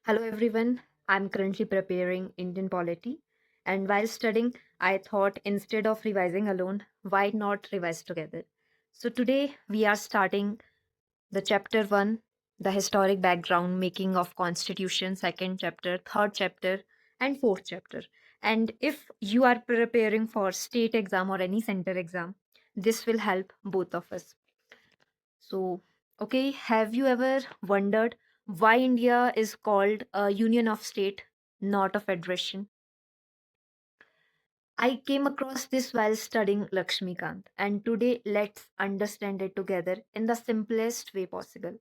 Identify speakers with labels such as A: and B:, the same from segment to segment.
A: Hello everyone, I'm currently preparing Indian polity, and while studying, I thought instead of revising alone, why not revise together? So today we are starting the chapter 1, the historic background making of constitution, second chapter, third chapter, and fourth chapter. And if you are preparing for state exam or any center exam, this will help both of us. So, okay, have you ever wondered why India is called a union of state, not a federation? I came across this while studying Lakshmikant, and today let's understand it together in the simplest way possible.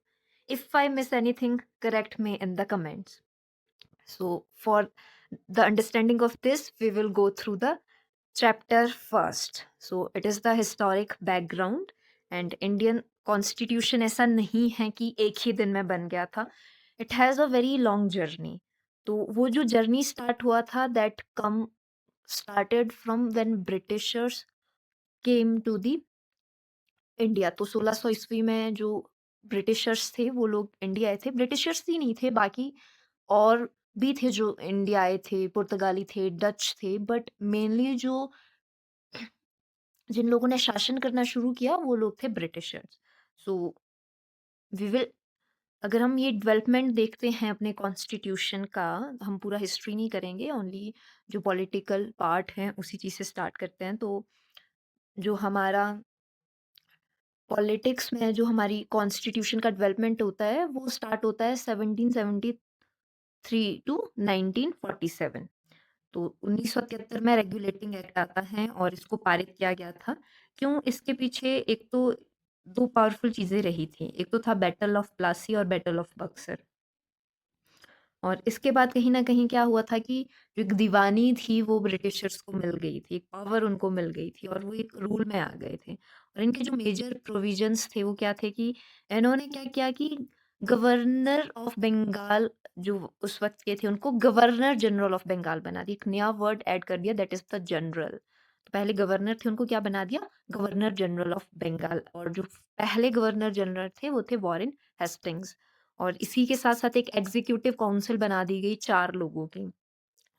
A: If I miss anything, correct me in the comments. So, for the understanding of this, we will go through the chapter first. So, it is the historic background and Indian constitution ऐसा नहीं है कि एक ही दिन में बन गया था. It has a very long journey. तो वो जो जर्नी स्टार्ट हुआ था that come started from when Britishers came to the India. तो 1600 ईस्वी में जो ब्रिटिशर्स थे वो लोग इंडिया आए थे. ब्रिटिशर्स ही नहीं थे, बाकी और भी थे जो इंडिया आए थे. पुर्तगाली थे, डच थे, बट मेनली जो जिन लोगों ने शासन करना शुरू किया वो लोग थे ब्रिटिशर्स. सो वी विल अगर हम ये डेवलपमेंट देखते हैं अपने कॉन्स्टिट्यूशन का, हम पूरा हिस्ट्री नहीं करेंगे, ओनली जो पॉलिटिकल पार्ट है उसी चीज़ से स्टार्ट करते हैं. तो जो हमारा पॉलिटिक्स में जो हमारी कॉन्स्टिट्यूशन का डेवलपमेंट होता है वो स्टार्ट होता है 1773 टू 1947. तो 1973 में रेगुलेटिंग एक्ट आता है और इसको पारित किया गया था. क्यों? इसके पीछे एक तो 2 पावरफुल चीज़ें रही थी. एक तो था बैटल ऑफ प्लासी और बैटल ऑफ बक्सर. और इसके बाद कहीं न कहीं क्या हुआ था कि जो एक दीवानी थी वो ब्रिटिशर्स को मिल गई थी, एक पावर उनको मिल गई थी और वो एक रूल में आ गए थे. और इनके जो मेजर प्रोविजंस थे वो क्या थे कि इन्होंने क्या किया कि गवर्नर ऑफ बंगाल जो उस वक़्त के थे उनको गवर्नर जनरल ऑफ बंगाल बना दिया. एक नया वर्ड ऐड कर दिया दैट इज़ द जनरल. तो पहले गवर्नर थे उनको क्या बना दिया? Governor general of Bengal. और जो पहले गवर्नर जनरल थे वो थे वॉरेन हेस्टिंग्स. और इसी के साथ-साथ एक एग्ज़ीक्यूटिव काउंसिल बना दी गई 4 लोगों की.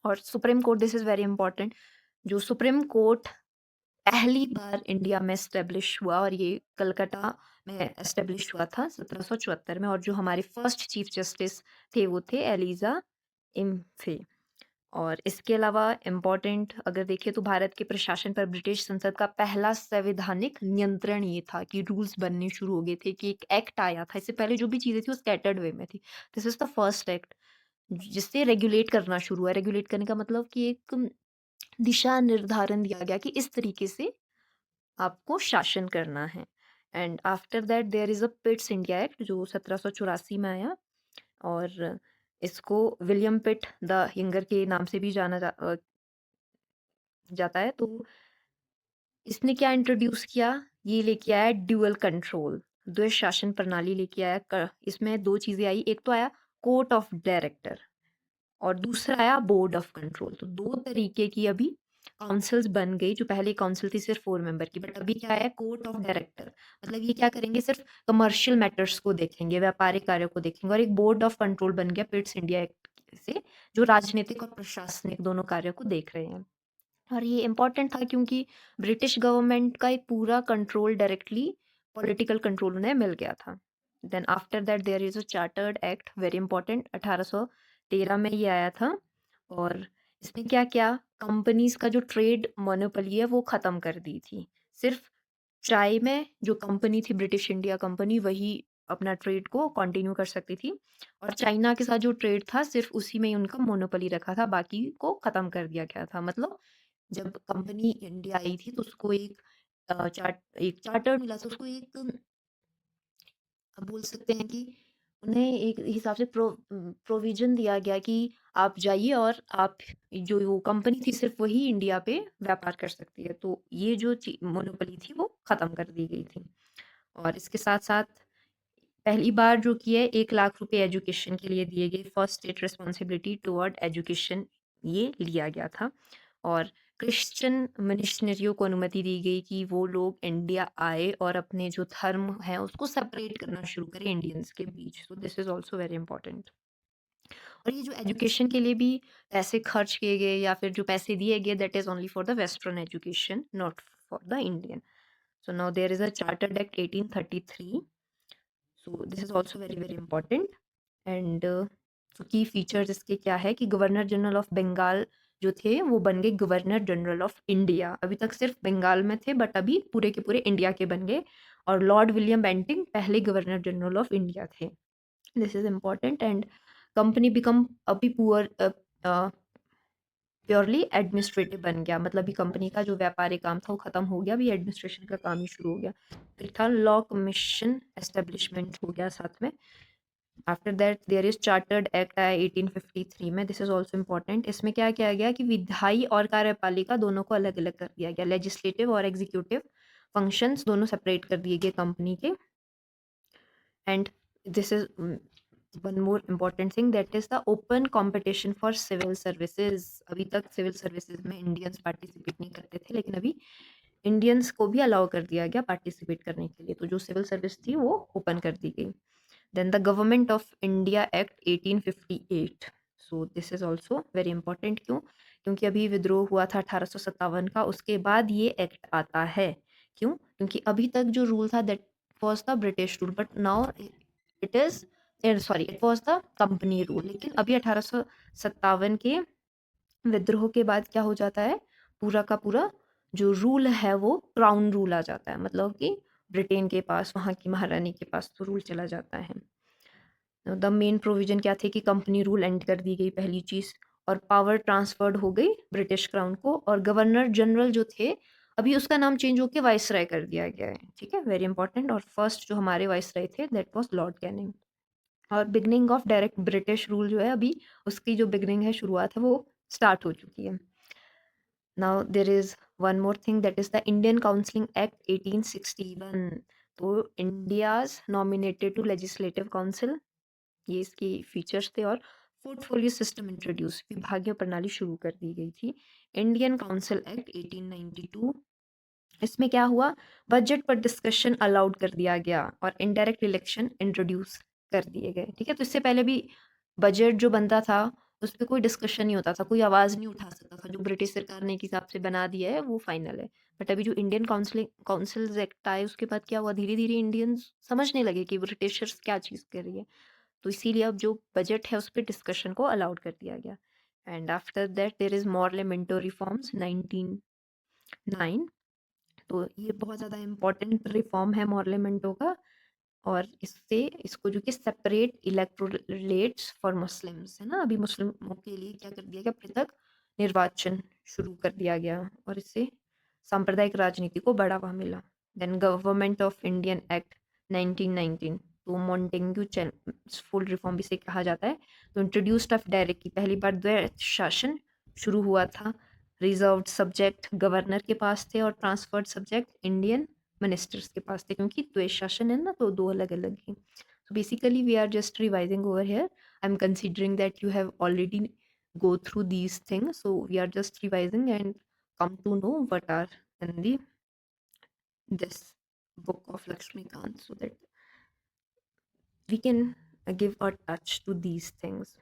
A: और supreme court, this is very important, जो सुप्रीम कोर्ट पहली बार इंडिया में एस्टेब्लिश हुआ और ये कलकत्ता में एस्टेब्लिश हुआ था 1774 में. और जो हमारे फर्स्ट चीफ जस्टिस थे वो थे एलिज़ा इम्फे. और इसके अलावा इम्पोर्टेंट अगर देखें तो भारत के प्रशासन पर ब्रिटिश संसद का पहला संवैधानिक नियंत्रण ये था कि रूल्स बनने शुरू हो गए थे कि एक एक्ट आया था. इससे पहले जो भी चीज़ें थी वो स्कैटर्ड वे में थी. This is the first act जिससे रेगुलेट करना शुरू हुआ. रेगुलेट करने का मतलब कि एक दिशा निर्धारण दिया गया कि इस तरीके से आपको शासन करना है. And after that there is a Pitt's India act जो 1784 में आया. और इसको विलियम पिट द यंगर के नाम से भी जाता है. तो इसने क्या इंट्रोड्यूस किया? ये लेके आया ड्यूअल कंट्रोल, द्वैध शासन प्रणाली लेके आया. इसमें 2 चीज़ें आई. एक तो आया कोर्ट ऑफ डायरेक्टर और दूसरा आया बोर्ड ऑफ कंट्रोल. तो 2 तरीके की अभी काउंसिल्स बन गई. जो पहले काउंसिल थी सिर्फ 4 मेंबर की, बट अभी क्या है कोर्ट ऑफ डायरेक्टर. मतलब ये क्या करेंगे? सिर्फ कमर्शियल मैटर्स को देखेंगे, व्यापारिक कार्यों को देखेंगे. और एक बोर्ड ऑफ कंट्रोल बन गया पिट्स इंडिया एक्ट से, जो राजनीतिक और प्रशासनिक दोनों कार्यों को देख रहे हैं. और ये इम्पोर्टेंट था क्योंकि ब्रिटिश गवर्नमेंट का एक पूरा कंट्रोल डायरेक्टली पॉलिटिकल कंट्रोल उन्हें मिल गया था. Then after that there is a chartered act, very important, 1813 में ये आया था. और इसने क्या किया? कंपनीज़ का जो ट्रेड मोनोपोली है वो ख़त्म कर दी थी. सिर्फ़ चाय में जो कंपनी थी ब्रिटिश इंडिया कंपनी वही अपना ट्रेड को कंटिन्यू कर सकती थी. और चाइना के साथ जो ट्रेड था सिर्फ़ उसी में ही उनका मोनोपोली रखा था, बाकी को ख़त्म कर दिया गया था. मतलब जब कंपनी इंडिया आई थी तो उसको एक चार्टर मिला था. उसको एक बोल सकते हैं कि उन्हें एक हिसाब से प्रोविज़न दिया गया कि आप जाइए और आप जो वो कंपनी थी सिर्फ़ वही इंडिया पे व्यापार कर सकती है. तो ये जो मोनोपोली थी वो ख़त्म कर दी गई थी. और इसके साथ-साथ पहली बार जो की है 1 लाख रुपए एजुकेशन के लिए दिए गए. First state responsibility toward education ये लिया गया था. और क्रिश्चियन मिशनरियों को अनुमति दी गई कि वो लोग इंडिया आए और अपने जो धर्म है उसको सेपरेट करना शुरू करें इंडियंस के बीच. So this is also very important. और ये जो एजुकेशन के लिए भी पैसे खर्च किए गए या फिर जो पैसे दिए गए, that is only for the western education, not for the Indian. So now there is a Chartered Act 1833. So this is also very very important. And की फीचर्स इसके क्या है कि गवर्नर जनरल ऑफ बंगाल जो थे वो बन गए गवर्नर जनरल ऑफ इंडिया. अभी तक सिर्फ बंगाल में थे बट अभी पूरे के पूरे इंडिया के बन गए. और लॉर्ड विलियम बेंटिंग पहले गवर्नर जनरल ऑफ इंडिया थे. This is important. And company become अभी पुअर प्योरली एडमिनिस्ट्रेटिव बन गया. मतलब अभी कंपनी का जो व्यापारिक काम था वो खत्म हो गया, अभी एडमिनिस्ट्रेशन का काम ही शुरू हो गया. फिर था लॉ कमीशन एस्टेब्लिशमेंट हो गया साथ में. After that there is chartered act आया 1853 में. This is also important. इसमें क्या किया गया कि विधायी और कार्यपालिका दोनों को अलग अलग कर दिया गया. लेजिस्लेटिव और एग्जीक्यूटिव फंक्शंस दोनों सेपरेट कर दिए गए कंपनी के. And this is one more important thing, that is the open competition for civil services. अभी तक सिविल सर्विसेज में इंडियंस पार्टिसिपेट नहीं करते थे, लेकिन अभी इंडियंस को भी अलाउ कर दिया गया पार्टिसिपेट करने के लिए. तो जो सिविल सर्विस थी वो ओपन कर दी गई. Then the government of India act 1858. So this is also very important. क्यों? क्योंकि अभी विद्रोह हुआ था 1857 का, उसके बाद ये एक्ट आता है. क्यों? क्योंकि अभी तक जो रूल था that was the British rule, but now it is sorry it was the company rule. लेकिन अभी 1857 के विद्रोह के बाद क्या हो जाता है, पूरा का पूरा जो रूल है वो क्राउन रूल आ जाता है. मतलब कि ब्रिटेन के पास, वहाँ की महारानी के पास तो रूल चला जाता है. द मेन प्रोविजन क्या थे कि कंपनी रूल एंड कर दी गई पहली चीज, और पावर ट्रांसफर्ड हो गई ब्रिटिश क्राउन को. और गवर्नर जनरल जो थे अभी उसका नाम चेंज होकर वाइसराय कर दिया गया है. ठीक है, वेरी इंपॉर्टेंट. और फर्स्ट जो हमारे वाइसराय थे दैट वाज लॉर्ड कैनिंग. और beginning of direct British rule जो है अभी उसकी जो बिगनिंग है, शुरुआत है, वो स्टार्ट हो चुकी है. Now there is one more thing, that is the Indian counselling act 1861. तो India's nominated to legislative council, ये इसकी फीचर्स थे. और पोर्टफोलियो सिस्टम इंट्रोड्यूस, विभागीय प्रणाली शुरू कर दी गई थी. Indian council act 1892. इसमें क्या हुआ, बजट पर डिस्कशन अलाउड कर दिया गया और इनडायरेक्ट इलेक्शन इंट्रोड्यूस कर दिए गए. ठीक है, तो इससे पहले भी बजट जो बनता था उस पर कोई डिस्कशन नहीं होता था, कोई आवाज़ नहीं उठा सकता था. जो ब्रिटिश सरकार ने एक हिसाब से बना दिया है वो फाइनल है. बट अभी जो इंडियन काउंसिल्स एक्ट आए उसके बाद क्या हुआ, धीरे धीरे इंडियंस समझने लगे कि ब्रिटिशर्स क्या चीज़ कर रही है. तो इसीलिए अब जो बजट है उस पर डिस्कशन को अलाउड कर दिया गया. And after that there is Morley Minto reforms 1909. तो ये बहुत ज़्यादा इम्पोर्टेंट रिफॉर्म है मॉर्लेमेंटो का. और इससे इसको जो कि सेपरेट इलेक्टोरेट्स फॉर मुस्लिम्स है ना, अभी मुस्लिमों के लिए क्या कर दिया गया, पृथक निर्वाचन शुरू कर दिया गया. और इससे सांप्रदायिक राजनीति को बढ़ावा मिला. Then government of Indian act 1919. तो मॉन्टेग्यू फुल रिफॉर्म इसे कहा जाता है. तो इंट्रोड्यूस्ड ऑफ डायरेक्ट, पहली बार द्वैत शासन शुरू हुआ था. रिजर्व्ड सब्जेक्ट गवर्नर के पास थे और ट्रांसफर्ड सब्जेक्ट इंडियन मिनिस्टर्स के पास थे, क्योंकि द्वैत शासन है ना, तो दो अलग अलग ही. So basically we are just revising over here. I'm considering that you have already go through these things, so we are just revising and come to know what are in the this book of Lakshmikant, so that we can give a touch to these things.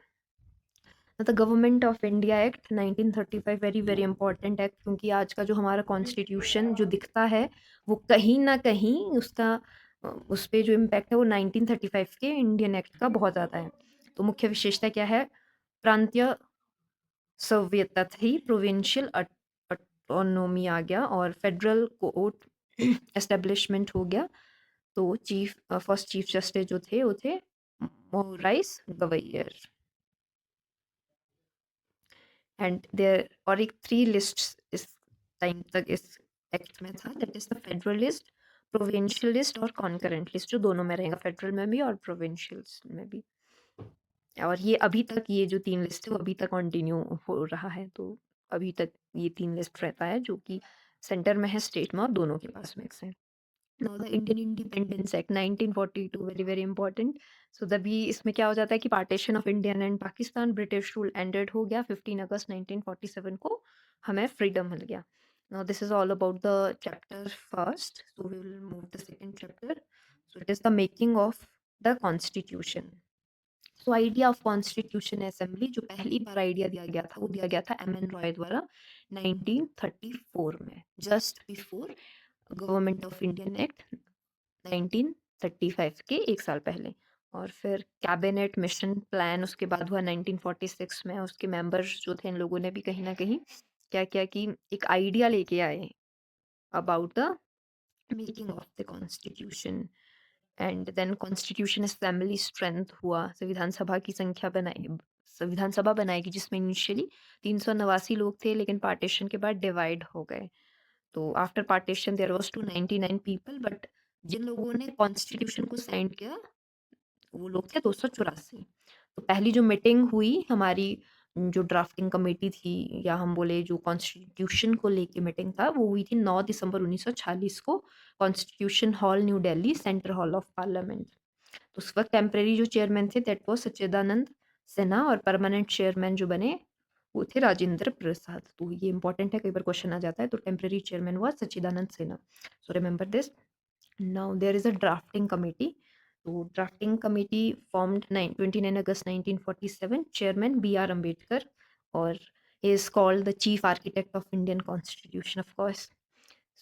A: The government of India act 1935, very very important act. क्योंकि आज का जो हमारा constitution जो दिखता है वो कहीं ना कहीं उसका उस पर जो इम्पैक्ट है वो 1935 के इंडियन एक्ट का बहुत ज़्यादा है. तो मुख्य विशेषता क्या है, प्रांतीय संवियता थी, प्रोविंशियल ऑटोनोमी आ गया और फेडरल कोर्ट एस्टेब्लिशमेंट हो गया. तो फर्स्ट चीफ जस्टिस जो थे वो थे मोराइस गवैयर. एंड देयर और एक 3 लिस्ट इस टाइम तक इस एक्ट में था, दैट इज द फेडरलिस्ट, प्रोविंशियलिस्ट और कॉन्करेंट लिस्ट, जो दोनों में रहेगा, फेडरल में भी और प्रोविंशियल्स में भी. और ये अभी तक ये जो 3 लिस्ट है वो अभी तक कंटिन्यू हो रहा है. तो अभी तक ये 3 लिस्ट रहता है जो कि सेंटर में है, स्टेट में, और दोनों के पास मिक्स है. Now the Indian independence act 1942, very very important. So तभी इसमें क्या हो जाता है कि partition of Indian and Pakistan, British rule ended हो गया. 15 अगस्त 1947 को हमें फ्रीडम मिल गया. Now this is all about the chapter first, so we will move the second chapter. So it is the making of the constitution. तो idea of constitution assembly जो पहली बार idea दिया गया था वो दिया गया था एम एन रॉय द्वारा 1934 में, just before government of Indian act 1935 के एक साल पहले। और फिर कैबिनेट मिशन प्लान उसके बाद हुआ 1946 में। उसके मेंबर्स जो थे इन लोगों ने भी कहीं ना कहीं क्या किया कि एक आइडिया लेके आए about the making of the constitution. And then constitution assembly strength हुआ, संविधान सभा की संख्या बनाई, संविधान सभा बनाएगी जिसमें इनिशियली 389 लोग थे लेकिन पार्टीशन के बाद डिवाइड हो गए। तो after partition there was 299 people, but जिन लोगों ने कॉन्स्टिट्यूशन को साइन किया वो लोग थे 284। तो पहली जो मीटिंग हुई हमारी, जो ड्राफ्टिंग कमेटी थी या हम बोले जो कॉन्स्टिट्यूशन को लेके मीटिंग था, वो हुई थी 9 दिसंबर 1946 को constitution hall new Delhi, central hall of parliament. तो उस वक्त टेम्परेरी जो चेयरमैन थे दैट वाज सच्चिदानंद सिन्हा, और परमानेंट चेयरमैन जो बने वो थे राजेंद्र प्रसाद। तो ये इंपॉर्टेंट है, कई बार क्वेश्चन आ जाता है। तो टेम्परेरी चेयरमैन हुआ Sachchidananda Sinha, so remember this. Now there is a drafting committee. तो drafting committee formed 29 August 1947, chairman B.R. Ambedkar, और he is called the chief architect of Indian constitution of course.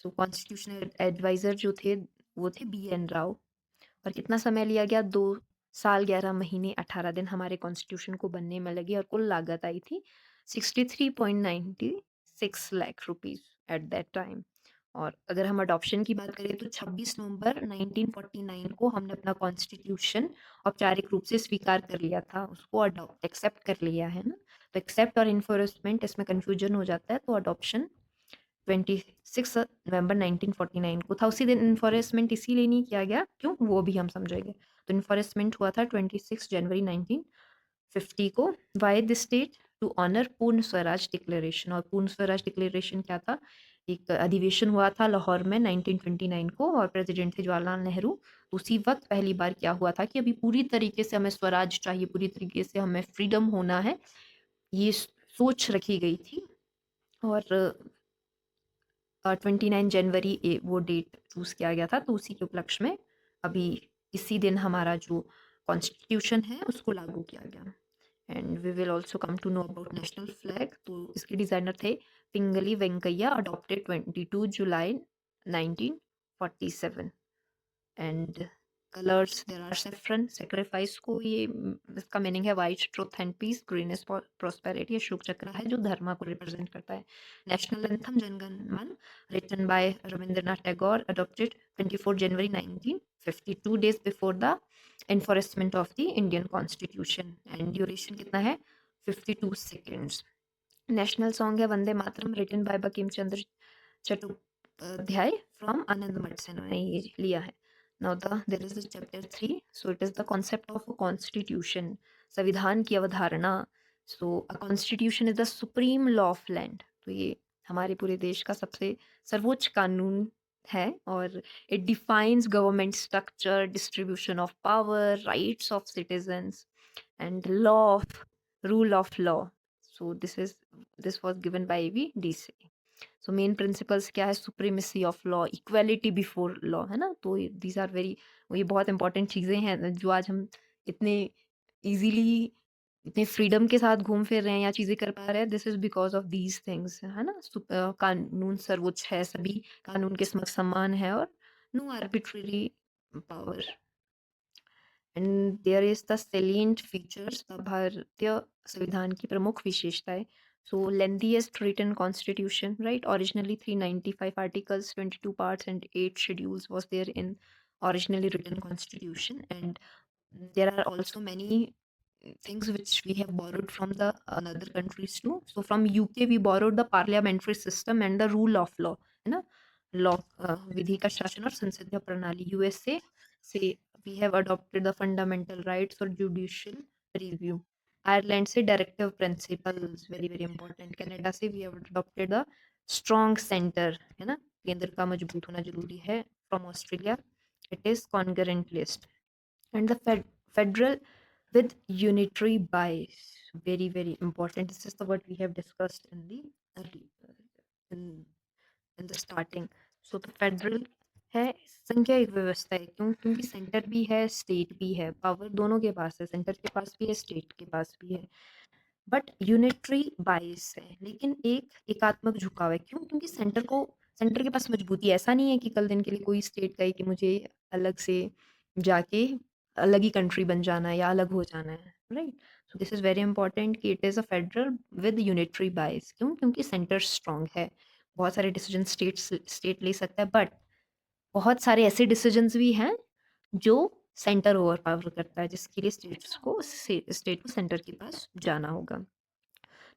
A: So constitutional advisor जो थे वो थे B.N. Rao। और कितना समय लिया गया, 2 साल 11 महीने 18 दिन हमारे कॉन्स्टिट्यूशन को बनने में लगी, और कुल लागत आई थी 63.96 lakh rupees at that time. और अगर हम अडॉप्शन की बात करें तो 26 नवंबर 1949 को हमने अपना कॉन्स्टिट्यूशन औपचारिक रूप से स्वीकार कर लिया था, उसको अडॉप्ट एक्सेप्ट कर लिया है ना। तो एक्सेप्ट और इन्फोर्समेंट इसमें कंफ्यूजन हो जाता है, तो अडॉप्शन 26 नवंबर 1949 को था। उसी दिन इन्फोर्समेंट इसीलिए नहीं किया गया, क्यों वो भी हम समझेंगे। तो इन्फोर्समेंट हुआ था 26 जनवरी 1950 को। Why the state to honour Purna Swaraj declaration. और पूर्ण स्वराज डिक्लेरेशन क्या था, एक अधिवेशन हुआ था लाहौर में 1929 को, और प्रेसिडेंट थे जवाहरलाल नेहरू। उसी वक्त पहली बार क्या हुआ था कि अभी पूरी तरीके से हमें स्वराज चाहिए, पूरी तरीके से हमें फ्रीडम होना है, ये सोच रखी गई थी। और 29 जनवरी वो डेट चूज किया गया था, तो उसी के उपलक्ष्य में अभी इसी दिन हमारा जो कॉन्स्टिट्यूशन है उसको लागू किया गया। And we will also come to know about national flag. तो इसके डिजाइनर थे पिंगली वेंकैया, अडॉप्टेड 22 जुलाई 1947। And colours there are saffron, sacrifice को ये इसका मीनिंग है white truth and peace, green is prosperity, Ashoka Chakra है जो धर्म को रिप्रेजेंट करता है। नेशनल एंथम जनगण मन, written by Rabindranath Tagore, adopted 24 January 1950, 2 days before the enforcement of the Indian Constitution, and duration कितना है 52 seconds। नेशनल सॉन्ग है Vande Mataram, written by Bankim Chandra Chattopadhyay from Anand Math से इन्होंने ये लिया है। Now there is chapter 3, so it is the concept of constitution, संविधान की अवधारणा। So a constitution is the supreme law of land. तो ये हमारे पूरे देश का सबसे सर्वोच्च कानून है, और it defines government structure, distribution of power, rights of citizens, and law of rule of law. So this was given by V Dicey. So main principles क्या है, supremacy of law, equality before law, है ना। तो these are very, ये बहुत important चीज़ें हैं जो आज हम इतने इजीली, इतने फ्रीडम के साथ घूम फिर रहे हैं या चीज़ें कर पा रहे हैं। This is because of these things, है ना। कानून सर्वोच्च है, सभी कानून के समक्ष समान है, और no arbitrary power. And there is the salient features, the भारतीय संविधान की प्रमुख विशेषताएं। So lengthiest written constitution, right, originally 395 articles, 22 parts and 8 schedules was there in originally written constitution, and there are also many things which we have borrowed from the another countries too. So from UK we borrowed the parliamentary system and the rule of law, है ना, law, विधि का शासन और संसदीय प्रणाली। USA से we have adopted the fundamental rights और judicial review। Ireland से directive principles, very very important. Canada से we have adopted the strong center, है ना, केंद्र का मजबूत होना जरूरी है। From Australia it is concurrent list। and the federal with unitary bias, very very important, this is the what we have discussed in the early in the starting। so the federal है संख्या एक व्यवस्था है। क्यों? क्योंकि centre भी है, state भी है, पावर दोनों के पास है, सेंटर के पास भी है, स्टेट के पास भी है। बट यूनिटरी बाइस है, लेकिन एक एकात्मक झुकाव है। क्यों? क्योंकि सेंटर के पास मजबूती है। ऐसा नहीं है कि कल दिन के लिए कोई स्टेट कहे कि मुझे अलग से जाके अलग ही कंट्री बन जाना है या अलग हो जाना है, right? So this is very important कि it is a federal with unitary bias. क्यों? क्योंकि सेंटर स्ट्रांग है, बहुत सारे डिसीजन स्टेट ले सकता है, बट बहुत सारे ऐसे डिसीजंस भी हैं जो सेंटर ओवर पावर करता है, जिसके लिए स्टेट को सेंटर के पास जाना होगा।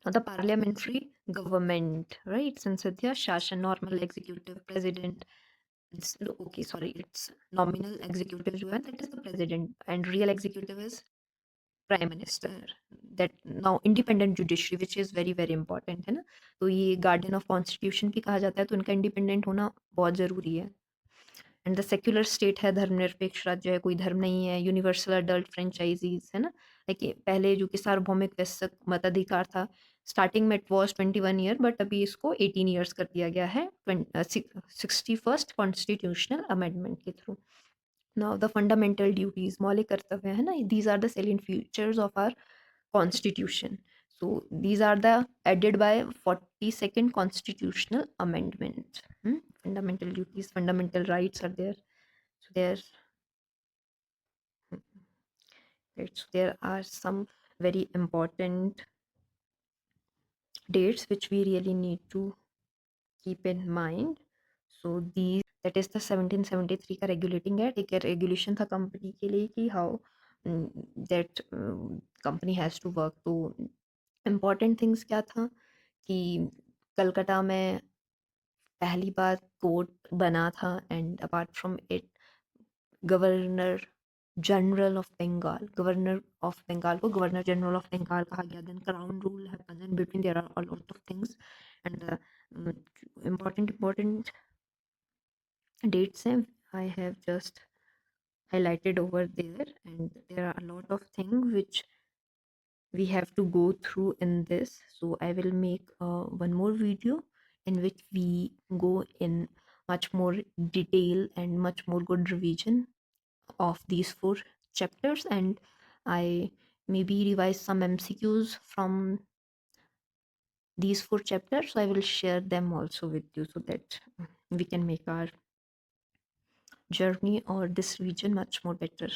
A: Now the parliamentary government, right? संसदीय शासन, normal executive, president. It's okay, sorry, it's nominal executive जो है, that is the president, and real executive is prime minister. That now independent judiciary, which is very very important है ना, तो ये guardian of constitution भी कहा जाता है, तो इनका independent होना बहुत ज़रूरी है। एंड द सेक्युलर स्टेट है, धर्मनिरपेक्ष राज्य है, कोई धर्म नहीं है, यूनिवर्सल अडल्ट फ्रेंचाइजीज है ना। देखिए पहले जो कि सार्वभौमिक वयस्क मताधिकार था, स्टार्टिंग में इट वॉज 21 ईयर, बट अभी इसको 18 ईयर्स कर दिया गया है 61st कॉन्स्टिट्यूशनल अमेंडमेंट के through. Now the fundamental duties, मौलिक कर्तव्य है ना, these are the salient features of our constitution. So these are the added by 42nd constitutional amendment. Fundamental duties, fundamental rights are there. So there are some very important dates which we really need to keep in mind. So these, that is the 1773 का regulating act, एक regulation था company के लिए कि how that company has to work. तो important things क्या था कि कलकत्ता में पहली बार कोर्ट बना था, and apart from it governor general of Bengal, को गवर्नर जनरल ऑफ बंगाल कहा गया। Then crown rule happens, and between there are a lot of things, and important dates हैं, I have just highlighted over there, and there are a lot of things which we have to go through in this. So I will make one more video in which we go in much more detail and much more good revision of these 4 chapters, and I maybe revise some MCQs from these 4 chapters, so I will share them also with you so that we can make our journey or this region much more better.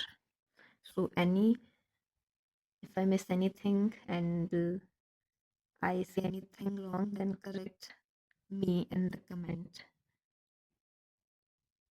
A: So if I miss anything and I say anything wrong, then correct me in the comment.